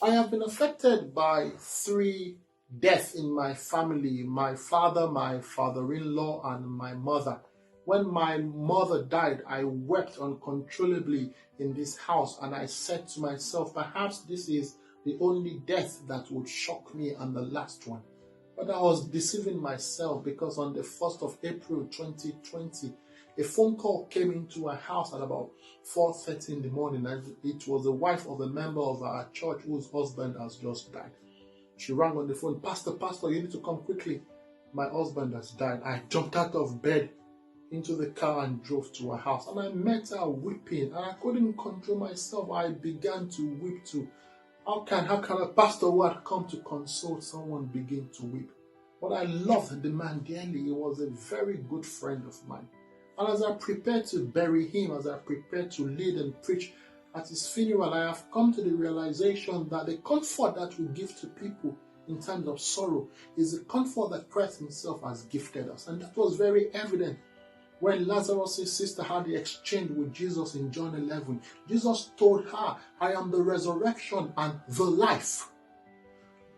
I have been affected by 3 deaths in my family: my father, my father-in-law, and my mother. When my mother died, I wept uncontrollably in this house, and I said to myself, perhaps this is the only death that would shock me and the last one. But I was deceiving myself, because on the 1st of April 2020, a phone call came into our house at about 4:30 in the morning, and it was the wife of a member of our church whose husband has just died. She rang on the phone, Pastor, you need to come quickly. My husband has died. I jumped out of bed into the car and drove to her house, and I met her weeping, and I couldn't control myself. I began to weep too. How can a pastor who had come to console someone begin to weep? But I loved the man dearly. He was a very good friend of mine. And as I prepared to bury him, as I prepared to lead and preach at his funeral, I have come to the realization that the comfort that we give to people in times of sorrow is the comfort that Christ himself has gifted us. And that was very evident when Lazarus' sister had the exchange with Jesus in John 11. Jesus told her, I am the resurrection and the life.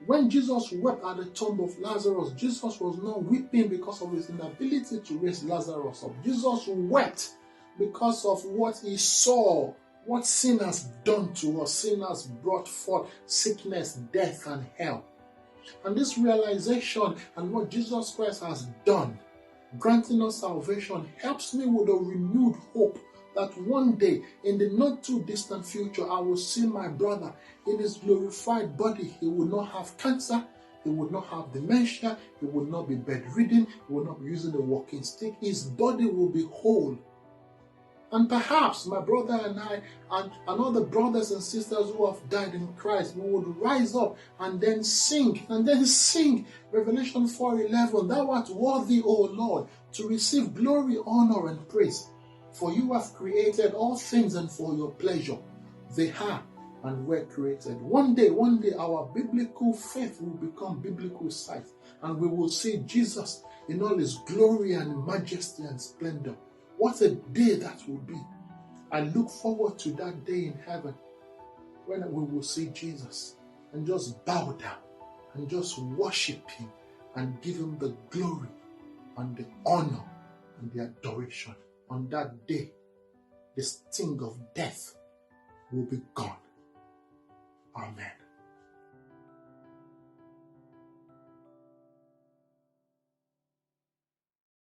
When Jesus wept at the tomb of Lazarus, Jesus was not weeping because of his inability to raise Lazarus up. Jesus wept because of what he saw, what sin has done to us. Sin has brought forth sickness, death, and hell. And this realization and what Jesus Christ has done, granting us salvation, helps me with a renewed hope that one day, in the not too distant future, I will see my brother in his glorified body. He will not have cancer, he will not have dementia, he will not be bedridden, he will not be using a walking stick. His body will be whole. And perhaps my brother and I and other brothers and sisters who have died in Christ, we would rise up and then sing. Revelation 4:11, thou art worthy, O Lord, to receive glory, honor, and praise. For you have created all things, and for your pleasure they are and were created. One day, our biblical faith will become biblical sight, and we will see Jesus in all his glory and majesty and splendor. What a day that will be. I look forward to that day in heaven when we will see Jesus and just bow down and just worship him and give him the glory and the honor and the adoration. On that day, the sting of death will be gone. Amen.